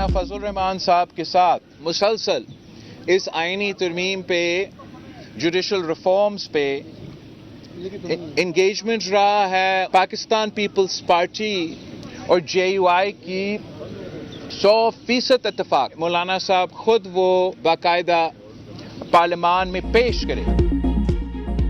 फजल रहमान साहब के साथ मुसलसल इस आईनी तरमीम पे, जुडिशल रिफॉर्म्स पे इंगेजमेंट रहा है। पाकिस्तान पीपल्स पार्टी और JUI की 100% इत्तेफाक। मौलाना साहब खुद वो बाकायदा पार्लियामान में पेश करें।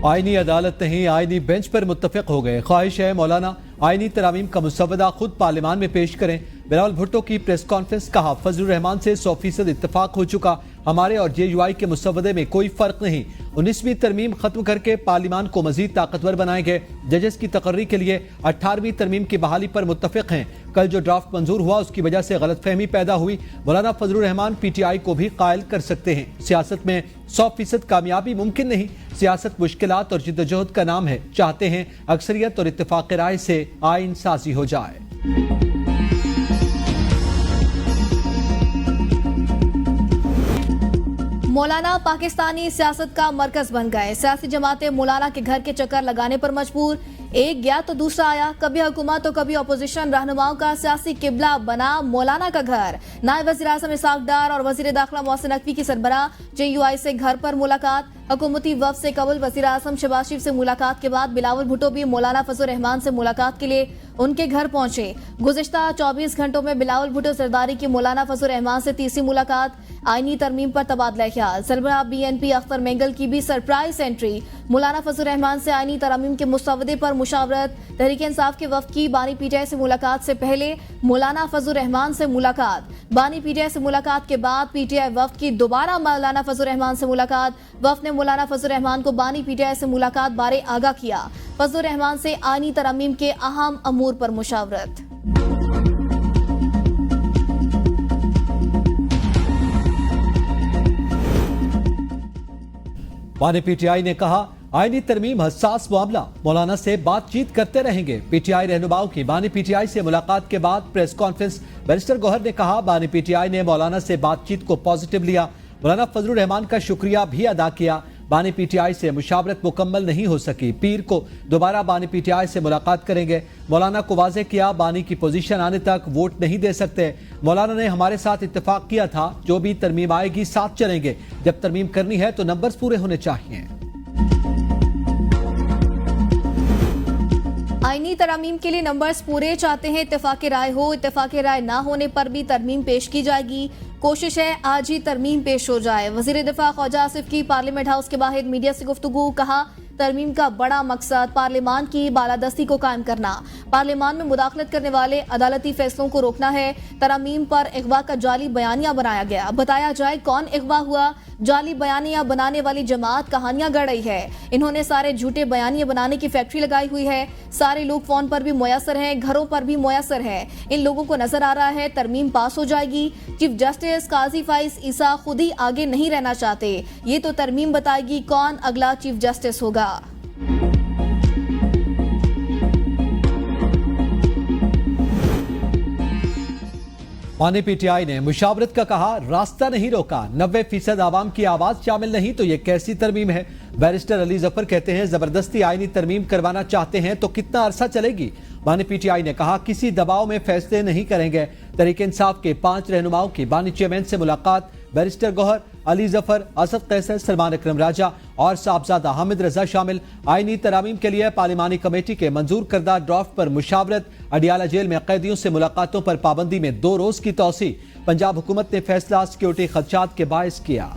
आईनी अदालत नहीं, आईनी बेंच पर मुत्तफिक हो गए। ख्वाहिश है मौलाना आईनी तरामीम का मुसवदा खुद पार्लियामान में पेश करें। बिलावल भुट्टो की प्रेस कॉन्फ्रेंस, कहा फजल रहमान से 100% इत्तेफाक हो चुका, हमारे और JUI के मुसवदे में कोई फर्क नहीं। 19वीं तरमीम खत्म करके पार्लियामान को मजीद ताकतवर बनाएंगे। जजेस की तकर्री के लिए 18वीं तरमीम की बहाली पर मुत्तफिक हैं। कल जो ड्राफ्ट मंजूर हुआ उसकी वजह से गलतफहमी पैदा हुई। मौलाना फजल रहमान PTI को भी कायल कर सकते हैं। सियासत में 100% कामयाबी मुमकिन नहीं। सियासत मुश्किलात और जिद्दोजहद का नाम है। चाहते हैं अक्सरियत और इत्तेफाक राय से आइन साजी हो जाए। मौलाना पाकिस्तानी सियासत का मरकज बन गए। सियासी जमातें मौलाना के घर के चक्कर लगाने पर मजबूर। एक गया तो दूसरा आया, कभी हुकूमत तो कभी अपोजिशन रहनुमाओं का सियासी किबला बना मौलाना का घर। नायब वज़ीर आज़म इसहाक डार और वज़ीर दाखिला मोहसिन नकवी की सरबराह JUI से घर पर मुलाकात। हुकूमती वफ़द से कबल वज़ीर आज़म शहबाज शरीफ से मुलाकात के बाद बिलावल भुट्टो भी मौलाना फजल रहमान से मुलाकात के लिए उनके घर पहुंचे। गुज़िश्ता 24 घंटों में बिलावल भुट्टो सरदारी की मौलाना फजल रहमान से तीसरी मुलाकात। आईनी तरमीम पर तबादला ख्याल। सरबराह BNP अख्तर मेंगल की भी सरप्राइज एंट्री। मौलाना फजल रहमान से आईनी तरमीम के मुसवदे पर मुशावरत। तहरीक इंसाफ के वफ़द की बानी PTI से मुलाकात से पहले मौलाना फजल रहमान से मुलाकात। बानी PTI से मुलाकात के बाद PTI वफ़द की दोबारा मौलाना फजल रहमान से मुलाकात। वफ़द ने मौलाना फजल रहमान को बानी PTI से मुलाकात बारे आगाह किया। फजल रहमान से आईनी तरमीम के अहम अमूर पर मुशावरत। बानी PTI ने कहा आईनी तरमीम हसास मामला, मौलाना से बातचीत करते रहेंगे। PTI रहनुमाओं की बानी PTI से मुलाकात के बाद प्रेस कॉन्फ्रेंस। बैरिस्टर गौहर ने कहा बानी PTI ने मौलाना से बातचीत को पॉजिटिव लिया। मौलाना फजल रहमान का शुक्रिया भी अदा किया। बानी PTI से मुशावरत मुकम्मल नहीं हो सकी, पीर को दोबारा बानी PTI से मुलाकात करेंगे। मौलाना को वाज़ेह किया बानी की पोजीशन आने तक वोट नहीं दे सकते। मौलाना ने हमारे साथ इत्तेफाक किया था, जो भी तरमीम आएगी साथ चलेंगे। जब तरमीम करनी है तो नंबर्स पूरे होने चाहिए। आईनी तरमीम के लिए नंबर्स पूरे चाहते हैं, इत्तेफाक राय हो। इत्तेफाक राय ना होने पर भी तरमीम पेश की जाएगी। कोशिश है आज ही तरमीम पेश हो जाए। वजीर दिफा ख्वाजा आसिफ की पार्लियामेंट हाउस के बाहर मीडिया से गुफ्तगू, कहा तरमीम का बड़ा मकसद पार्लियामान की बालादस्ती को कायम करना, पार्लियामान में मुदाखलत करने वाले अदालती फैसलों को रोकना है। तरमीम पर अगवा का जाली बयानिया बनाया गया, बताया जाए कौन अगवा हुआ। जाली बयानिया बनाने वाली जमात कहानियां गढ़ रही है। इन्होंने सारे झूठे बयानिया बनाने की फैक्ट्री लगाई हुई है। सारे लोग फोन पर भी मुयसर हैं, घरों पर भी मुयसर है। इन लोगों को नजर आ रहा है तरमीम पास हो जाएगी। चीफ जस्टिस काजी फाइज ईसा खुद ही आगे नहीं रहना चाहते। ये तो तरमीम बताएगी कौन अगला चीफ जस्टिस होगा। बानी PTI ने मुशावरत का कहा, रास्ता नहीं रोका। 90% आवाम की आवाज शामिल नहीं तो ये कैसी तरमीम है। बैरिस्टर अली जफर कहते हैं जबरदस्ती आईनी तरमीम करवाना चाहते हैं तो कितना अरसा चलेगी। बानी PTI ने कहा किसी दबाव में फैसले नहीं करेंगे। तहरीक इंसाफ के 5 रहनुमाओं की बानी चेयरमैन से मुलाकात। बैरिस्टर गौहर, अली जफर, असद कैसर, सलमान अकरम राजा और साहबजादा हामिद रजा शामिल। आईनी तरमीम के लिए पार्लिमानी कमेटी के मंजूर करदा ड्राफ्ट पर मुशावरत। अडियाला जेल में कैदियों से मुलाकातों पर पाबंदी में 2 रोज की तौसी। पंजाब हुकूमत ने फैसला सिक्योरिटी खदशात के बायस किया।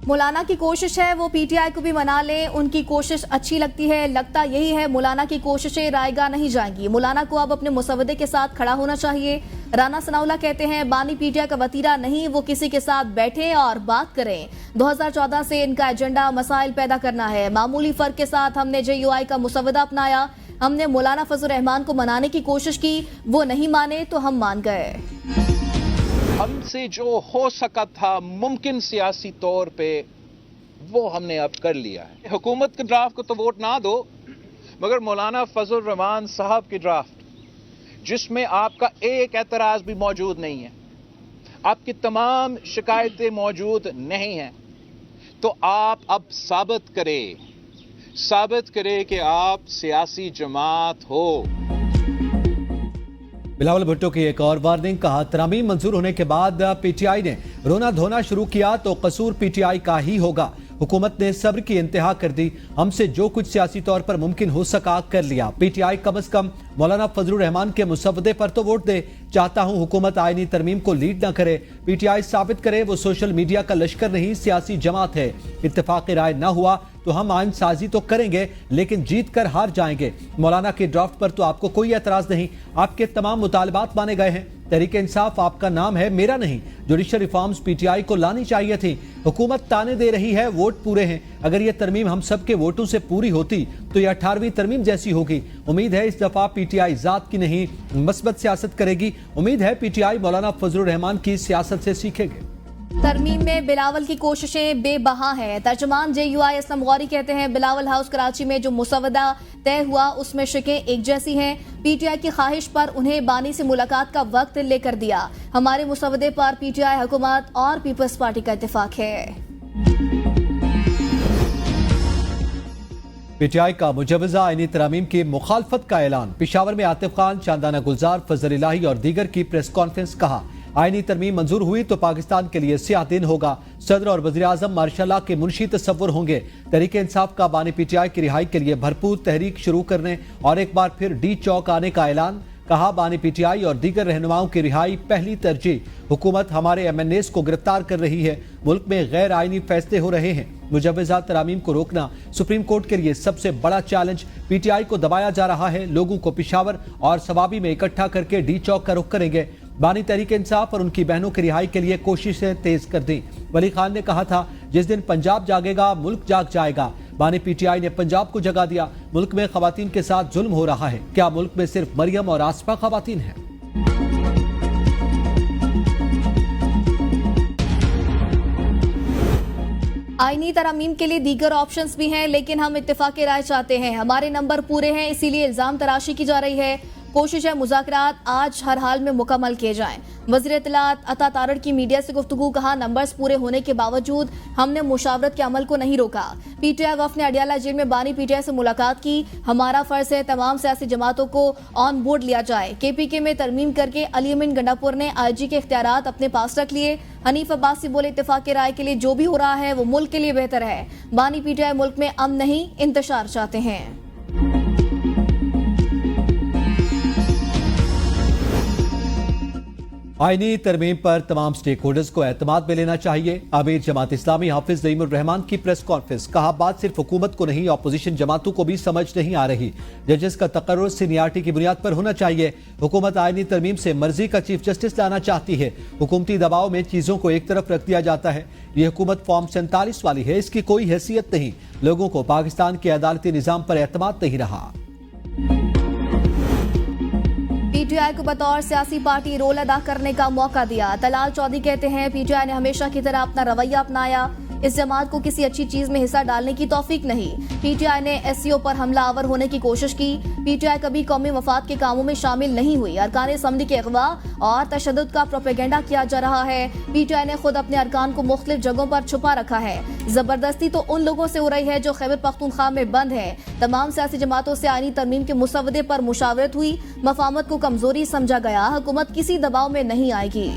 मौलाना की कोशिश है वो PTI को भी मना ले। उनकी कोशिश अच्छी लगती है, लगता यही है मौलाना की कोशिशें रायगा नहीं जाएंगी। मौलाना को अब अपने मुसवदे के साथ खड़ा होना चाहिए। राना सनाउल्लाह कहते हैं बानी PTI का वतीरा नहीं, वो किसी के साथ बैठे और बात करें। 2014 से इनका एजेंडा मसाइल पैदा करना है। मामूली फर्क के साथ हमने JUI का मुसवदा अपनाया। हमने मौलाना फजल रहमान को मनाने की कोशिश की, वो नहीं माने तो हम मान गए। हमसे जो हो सका था मुमकिन सियासी तौर पे वो हमने अब कर लिया है। हुकूमत के ड्राफ्ट को तो वोट ना दो, मगर मौलाना फजल रहमान साहब की ड्राफ्ट जिसमें आपका एक एतराज भी मौजूद नहीं है, आपकी तमाम शिकायतें मौजूद नहीं हैं, तो आप अब साबित करें कि आप सियासी जमात हो। बिलावल भुट्टो की एक और वार्निंग, कहा तरामीम मंजूर होने के बाद पीटीआई ने रोना धोना शुरू किया तो कसूर पीटीआई का ही होगा। हुकूमत ने सब्र की इंतहा कर दी, हमसे जो कुछ सियासी तौर पर मुमकिन हो सका कर लिया। पीटीआई कम से कम मौलाना फजलुर रहमान के मुसवदे पर तो वोट दे। चाहता हूं हुकूमत आईनी तरमीम को लीड न करे, पीटीआई साबित करे वो सोशल मीडिया का लश्कर नहीं सियासी जमात है। इत्तेफाक राय न हुआ तो हम आइन साजी तो करेंगे लेकिन जीत कर हार जाएंगे। मौलाना के ड्राफ्ट पर तो आपको कोई एतराज नहीं, आपके तमाम मुतालबात माने गए हैं। तहरीक इंसाफ आपका नाम है, मेरा नहीं। जुडिशल रिफॉर्म्स पीटीआई को लानी चाहिए थी। हुकूमत ताने दे रही है, वोट पूरे हैं। अगर यह तरमीम हम सब के वोटों से पूरी होती तो यह 18वीं तरमीम जैसी होगी। उम्मीद है इस दफा पीटीआई जात की नहीं मस्बत सियासत करेगी। उम्मीद है पीटीआई मौलाना फजलुर रहमान की सियासत से सीखेंगे। तरमीम में बिलावल की कोशिशें बेबहा हैं। तर्जुमान JUI असलम गौरी कहते हैं बिलावल हाउस कराची में जो मुसवदा तय हुआ उसमें शिकें एक जैसी हैं। पीटीआई की ख्वाहिश पर उन्हें बानी से मुलाकात का वक्त लेकर दिया। हमारे मुसवदे पर पीटीआई हुकूमत और पीपल्स पार्टी का इत्तेफाक है। पीटीआई का मुजवजा आईनी तरामीम की मुखालफत का ऐलान। पेशावर में आतिफ खान, शानदाना गुलजार, फजल इलाही और दीगर की प्रेस कॉन्फ्रेंस। कहा आईनी तरमीम मंजूर हुई तो पाकिस्तान के लिए स्याह दिन होगा। सदर और वज़ीर आज़म मार्शल्लाह के मुंशी तस्वुर होंगे। तहरीक इंसाफ का बानी पीटीआई की रिहाई के लिए भरपूर तहरीक शुरू करने और एक बार फिर डी चौक आने का ऐलान। कहा बानी पीटीआई और दीगर रहनुमाओं की रिहाई पहली तरजीह। हुकूमत हमारे MNAs को गिरफ्तार कर रही है। मुल्क में गैर आईनी फैसले हो रहे हैं। मुजवजा तरामीम को रोकना सुप्रीम कोर्ट के लिए सबसे बड़ा चैलेंज। पीटीआई को दबाया जा रहा है। लोगों को पिशावर और सवाबी में इकट्ठा करके डी चौक का रुख करेंगे। बानी तहरीक इंसाफ और उनकी बहनों की रिहाई के लिए कोशिशें तेज कर दी। वली खान ने कहा था जिस दिन पंजाब जागेगा मुल्क जाग जाएगा। बानी पीटीआई ने पंजाब को जगा दिया। मुल्क में खवातीन के साथ जुल्म हो रहा है। क्या मुल्क में सिर्फ मरियम और आसफा खवातीन हैं? आईनी तरमीम के लिए दीगर ऑप्शंस भी हैं लेकिन हम इत्तेफाक राय चाहते हैं। हमारे नंबर पूरे हैं इसीलिए इल्जाम तराशी की जा रही है। कोशिश है मुज़ाकरात आज हर हाल में मुकम्मल किए जाएं। वज़ीर इत्तलात अता तारड़ की मीडिया से गुफ्तगू। कहा नंबर्स पूरे होने के बावजूद हमने मुशावरत के अमल को नहीं रोका। पीटीआई वफ़द ने अडियाला जेल में बानी पीटीआई से मुलाकात की। हमारा फर्ज है तमाम सियासी जमातों को ऑन बोर्ड लिया जाए। KPK में तरमीम करके अली अमीन गंडापुर ने IG के इख्तियारात अपने पास रख लिए। हनीफ अब्बासी बोले इत्तेफाक राय के लिए जो भी हो रहा है वो मुल्क के लिए बेहतर है। बानी पीटीआई मुल्क में अमन नहीं इंतशार चाहते हैं। आईनी तरमीम पर तमाम स्टेक होल्डर्स को एतमाद में लेना चाहिए। आमिर जमात इस्लामी हाफिज नईमुर रहमान की प्रेस कॉन्फ्रेंस। कहा बात सिर्फ हुकूमत को नहीं अपोजिशन जमातों को भी समझ नहीं आ रही। जजेस का तकर्रुर सीनियरिटी की बुनियाद पर होना चाहिए। हुकूमत आईनी तरमीम से मर्जी का चीफ जस्टिस लाना चाहती है। हुकूमती दबाव में चीजों को एक तरफ रख दिया जाता है। ये हुकूमत फॉर्म 47 वाली है, इसकी कोई हैसियत नहीं। लोगों को पाकिस्तान के अदालती निजाम पर एतमाद नहीं रहा। पीटीआई को बतौर सियासी पार्टी रोल अदा करने का मौका दिया। तलाल चौधरी कहते हैं पीटीआई ने हमेशा की तरह अपना रवैया अपनाया। इस जमात को किसी अच्छी चीज में हिस्सा डालने की तौफीक नहीं। पीटीआई ने SCO पर हमला आवर होने की कोशिश की। पीटीआई कभी कौमी मफाद के कामों में शामिल नहीं हुई। अरकान असम्बली के अगवा और तशद्दुद का प्रोपेगेंडा किया जा रहा है। पीटीआई ने खुद अपने अरकान को मुख्तलिफ जगहों पर छुपा रखा है। जबरदस्ती तो उन लोगों से हो रही है जो खैबर पख्तूनख्वा में बंद है। तमाम सियासी जमातों से आईनी तरमीम के मुसवदे पर मुशावरत हुई। मफामत को कमजोरी समझा गया। हुकूमत किसी दबाव में नहीं आएगी।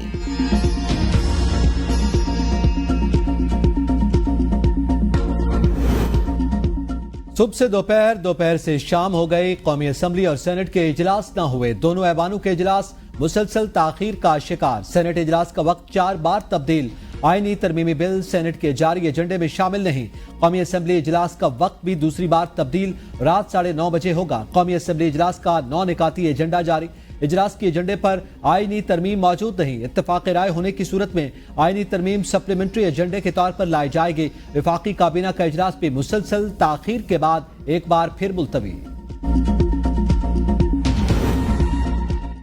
सुबह से दोपहर, दोपहर से शाम हो गई। कौमी असम्बली और सेनेट के इजलास न हुए। दोनों ऐवानों के इजलास मुसलसल ताखीर का शिकार। सेनेट इजलास का वक्त 4 बार तब्दील। आईनी तरमीमी बिल सेनेट के जारी एजेंडे में शामिल नहीं। कौमी असम्बली इजलास का वक्त भी दूसरी बार तब्दील। रात 9:30 बजे होगा। कौमी असम्बली इजलास का 9 निकाती एजेंडा जारी। इजलास के एजेंडे पर आईनी तरमीम मौजूद नहीं। इत्तफाक राय होने की सूरत में आईनी तरमीम सप्लीमेंट्री एजेंडे के तौर पर लाई जाएगी। वफाकी काबीना का इजलास भी मुसलसल ताखीर के बाद एक बार फिर मुलतवी।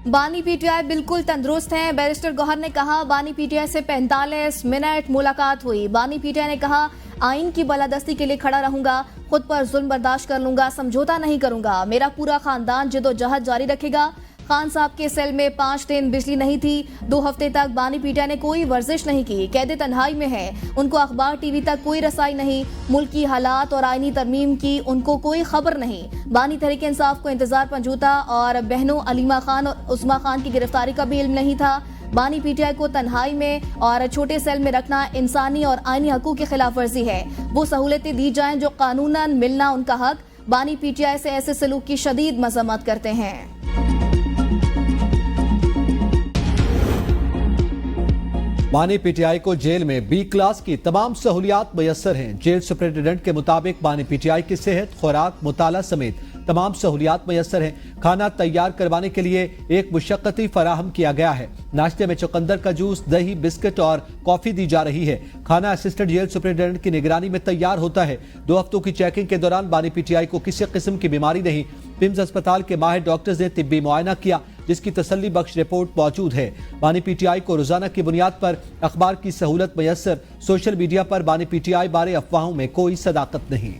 बानी पीटीआई बिल्कुल तंदुरुस्त हैं। बैरिस्टर गौहर ने कहा बानी पीटीआई से 45 मिनट मुलाकात हुई। बानी पीटीआई ने कहा आइन की बालादस्ती के लिए खड़ा रहूंगा। खुद पर जुल्म बर्दाश्त कर लूंगा, समझौता नहीं करूंगा। मेरा पूरा खानदान जिदोजहद जारी रखेगा। खान साहब के सेल में 5 दिन बिजली नहीं थी। 2 हफ्ते तक बानी पीटीआई ने कोई वर्जिश नहीं की। कैदे तन्हाई में है, उनको अखबार टीवी तक कोई रसाई नहीं। मुल्क की हालात और आईनी तरमीम की उनको कोई खबर नहीं। बानी तहरीक इंसाफ को इंतजार पंजूता और बहनों अलीमा खान और उस्मा खान की गिरफ्तारी का भी इल्म नहीं था। बानी पीटीआई को तन्हाई में और छोटे सेल में रखना इंसानी और आईनी हकूक की खिलाफ वर्जी है। वो सहूलतें दी जाएं जो कानूनन मिलना उनका हक। बानी पीटीआई से ऐसे सलूक की शदीद मजम्मत करते हैं। बानी पीटीआई को जेल में बी क्लास की तमाम सहूलियात मयसर हैं। जेल सुपरिटेंडेंट के मुताबिक बानी पीटीआई की सेहत, खुराक, मुताला समेत तमाम सहूलियात मयसर हैं। खाना तैयार करवाने के लिए एक मुशक्कती फराहम किया गया है। नाश्ते में चुकंदर का जूस, दही, बिस्किट और कॉफी दी जा रही है। खाना असिस्टेंट जेल सुपरिटेंडेंट की निगरानी में तैयार होता है। 2 हफ्तों की चेकिंग के दौरान बानी पीटीआई को किसी किस्म की बीमारी नहीं। पिम्स अस्पताल के माहिर डॉक्टर्स ने तिब्बी मुआयना किया, जिसकी तसल्ली बख्श रिपोर्ट मौजूद है। बानी पीटीआई को रोजाना की बुनियाद पर अखबार की सहूलत मयसर। सोशल मीडिया पर बानी पीटीआई बारे अफवाहों में कोई सदाकत नहीं।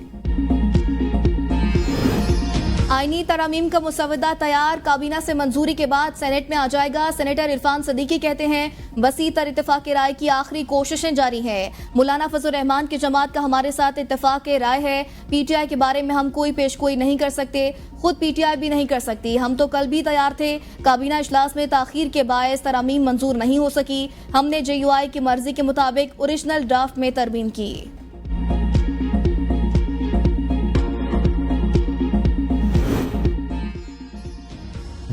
आईनी तरमीम का मुसवदा तैयार, काबीना से मंजूरी के बाद सेनेट में आ जाएगा। सेनेटर इरफान सदीकी कहते हैं वसी तर इत्तेफाक राय की आखिरी कोशिशें जारी हैं। मौलाना फजल रहमान की जमात का हमारे साथ इत्तेफाक राय है। पीटीआई के बारे में हम कोई पेशगोई नहीं कर सकते, खुद पीटीआई भी नहीं कर सकती। हम तो कल भी तैयार थे। काबीना इजलास में ताखीर के बायस तरमीम मंजूर नहीं हो सकी। हमने JUI की मर्जी के मुताबिक ओरिजिनल ड्राफ्ट में तरमीम की।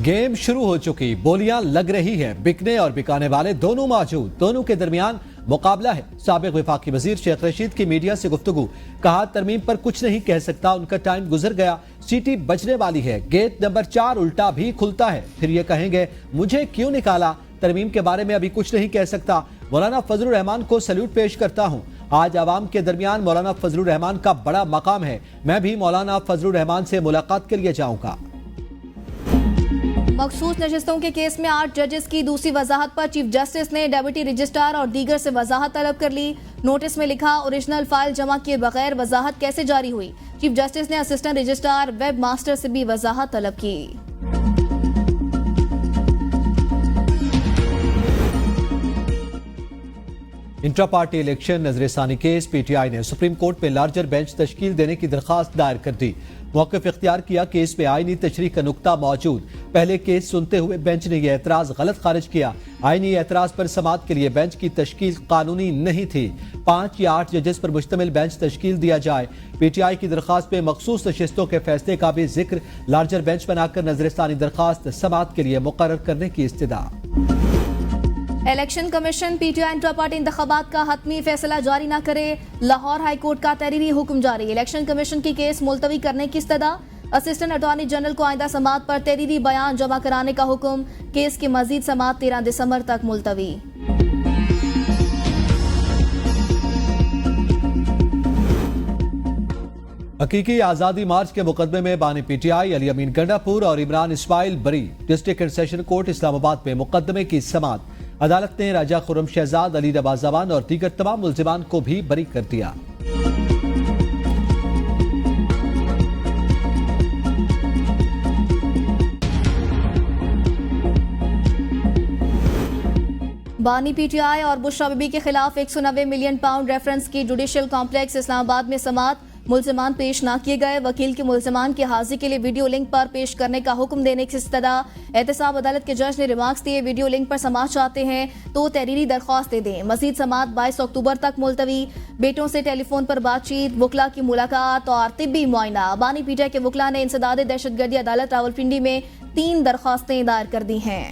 गेम शुरू हो चुकी, बोलियां लग रही है। बिकने और बिकाने वाले दोनों मौजूद, दोनों के दरमियान मुकाबला है। साबिक वफाकी वजीर शेख रशीद की मीडिया से गुफ्तगू, कहा तरमीम पर कुछ नहीं कह सकता, उनका टाइम गुजर गया, सीटी बजने वाली है। गेट नंबर 4 उल्टा भी खुलता है, फिर ये कहेंगे मुझे क्यों निकाला। तरमीम के बारे में अभी कुछ नहीं कह सकता। मौलाना फजलुर रहमान को सैल्यूट पेश करता हूँ। आज आवाम के दरमियान मौलाना फजलुर रहमान का बड़ा मकाम है। मैं भी मौलाना फजलुर रहमान से मुलाकात के लिए जाऊंगा। मखसूस नशिस्तों के केस में 8 जजेस की दूसरी वजाहत पर चीफ जस्टिस ने डेप्यूटी रजिस्ट्रार और दीगर से वजाहत तलब कर ली। नोटिस में लिखा, ओरिजिनल फाइल जमा किए बगैर वजाहत कैसे जारी हुई। चीफ जस्टिस ने असिस्टेंट रजिस्ट्रार, वेब मास्टर से भी वजाहत तलब की। इंट्रा पार्टी इलेक्शन नजरसानी केस, पीटीआई ने सुप्रीम कोर्ट में लार्जर बेंच तश्कील देने की दरखास्त दायर कर दी। मौक़िफ़ इख्तियार किया, केस में आईनी तशरीह का नुक्ता मौजूद। पहले केस सुनते हुए बेंच ने यह एतराज गलत खारिज किया। आईनी एतराज पर समाअत के लिए बेंच की तश्कील कानूनी नहीं थी। 5 या 8 जजेस पर मुश्तमिल बेंच तश्कील दिया जाए। पीटीआई की दरखास्त में मखसूस नशिस्तों के फैसले का भी जिक्र, लार्जर बेंच बनाकर नजरसानी दरखास्त समाअत के लिए मुकर्रर करने की इस्तदा। Election commission PTI intra party इंतखाबात का हतमी फैसला जारी न करे। लाहौर हाई कोर्ट का तहरीरी हुक्म जारी। इलेक्शन कमीशन की केस मुलतवी करने की इस्तदा। असिस्टेंट अटॉर्नी जनरल को आइंदा समाअत पर तहरीरी बयान जमा कराने का हुक्म। केस की मजीद समाअत 13 दिसंबर तक मुलतवी। हकीकी आजादी मार्च के मुकदमे में बानी पीटीआई अली अमीन गंडापुर और इमरान इस्माइल बरी। District and session court Islamabad में मुकदमे की समाअत। अदालत ने राजा खुर्रम शहजाद, अली नवाजवान और दीगर तमाम मुल्जिमान को भी बरी कर दिया। बानी पीटीआई और बुशरा बीबी के खिलाफ 190 मिलियन पाउंड रेफरेंस की जुडिशियल कॉम्प्लेक्स इस्लामाबाद में समाअत। मुल्जिमान पेश न किए गए। वकील के मुल्जिमान की हाजिरी के लिए वीडियो लिंक पर पेश करने का हुक्म देने की इस्तदा। एहतसाब अदालत के जज ने रिमार्क्स दिए, वीडियो लिंक पर समाअत चाहते हैं तो तहरीरी दरख्वास्त दे दें। मजीद समाअत 22 अक्टूबर तक मुलतवी। बेटों से टेलीफोन पर बातचीत, वकला की मुलाकात और तिब्बी मुआयना। बानी पीटीआई के वकला ने इंसदाद दहशतगर्दी अदालत रावलपिंडी में 3 दरख्वास्तें दायर कर दी हैं।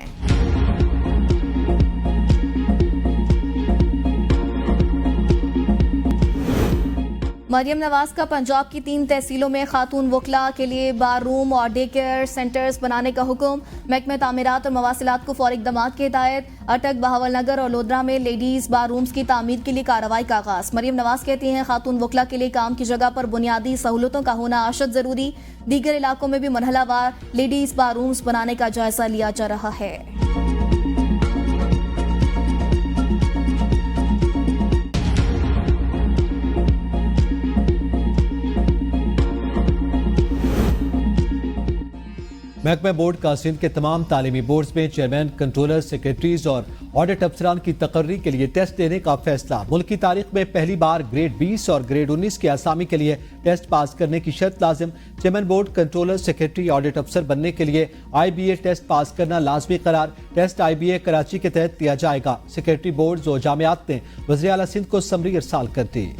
मरियम नवाज का पंजाब की 3 तहसीलों में खातून वकला के लिए बार रूम और डे केयर सेंटर्स बनाने का हुक्म। महकमे तामीरात और मवासिलात को फौरी इक़दामात की हिदायत। अटक, बहावलनगर और लोधरा में लेडीज बार रूम्स की तामीर के लिए कार्रवाई का आगाज। मरियम नवाज कहती हैं खातून वकला के लिए काम की जगह पर बुनियादी सहूलतों का होना अशद जरूरी। दीगर इलाकों में भी मरहलावार लेडीज बार रूम्स बनाने का जायजा लिया जा रहा है। महकमा बोर्ड का सिंध के तमाम तालीमी बोर्ड्स में चेयरमैन, कंट्रोलर, सेक्रेटरीज और ऑडिट अफसरान की तकर्री के लिए टेस्ट लेने का फैसला। मुल्क की तारीख में पहली बार ग्रेड 20 और ग्रेड 19 के असामी के लिए टेस्ट पास करने की शर्त लाजिम। Chairman board, controller, secretary, audit अफसर बनने के लिए IBA टेस्ट पास करना लाजमी करार। टेस्ट IBA कराची के तहत दिया जाएगा। सेक्रेटरी बोर्ड और जामियात ने वज़ीर आला सिंध को समरी इरसाल कर दी।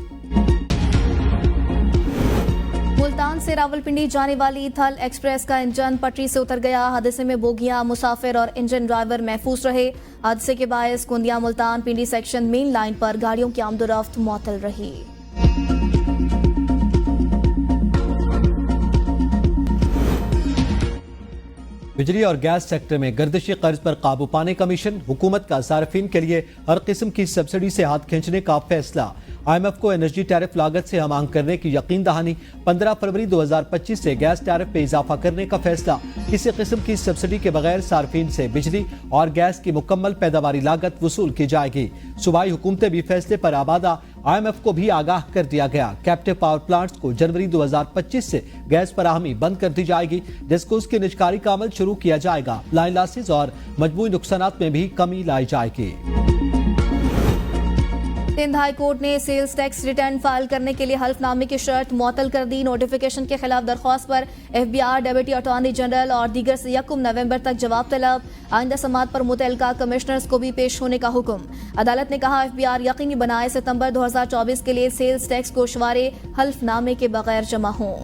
मुल्तान से रावलपिंडी जाने वाली थल एक्सप्रेस का इंजन पटरी से उतर गया। हादसे में बोगियां, मुसाफिर और इंजन ड्राइवर महफूज रहे। हादसे के बायस कुंदिया मुल्तान पिंडी सेक्शन मेन लाइन पर गाड़ियों की आमदोरफ्त मुअत्तल रही। बिजली और गैस सेक्टर में गर्दिशी कर्ज पर काबू पाने का मिशन। हुकूमत का सार्फिन के लिए हर किस्म की सब्सिडी से हाथ खींचने का फैसला। IMF को एनर्जी टैरिफ लागत से हम आंग करने की यकीन दहानी। 15 फरवरी 2025 से गैस टैरिफ पे इजाफा करने का फैसला। किसी किस्म की सब्सिडी के बगैर सार्फिन से बिजली और गैस की मुकम्मल पैदावारी लागत वसूल की जाएगी। सूबाई हुकूमतें भी फैसले पर आबादा। IMF को भी आगाह कर दिया गया। कैप्टिव पावर प्लांट्स को जनवरी 2025 से गैस फराहमी बंद कर दी जाएगी, जिसको उसकी निजकारी का अमल शुरू किया जाएगा। लाइन लॉसेज और मजमूई नुकसानात में भी कमी लाई जाएगी। सिंध हाई कोर्ट ने सेल्स टैक्स रिटर्न फाइल करने के लिए हल्फनामे की शर्त मुअत्तल कर दी। नोटिफिकेशन के खिलाफ दरख्वास्त पर FBR, डेप्यूटी अटॉर्नी जनरल और दीगर से 1 नवंबर तक जवाब तलब। आइंदा समात पर मुतल्लिका कमिश्नर्स को भी पेश होने का हुक्म। अदालत ने कहा FBR यकीनी बनाए सितंबर 2024 के लिए सेल्स टैक्स गोशवारे हल्फनामे के बगैर जमा हों।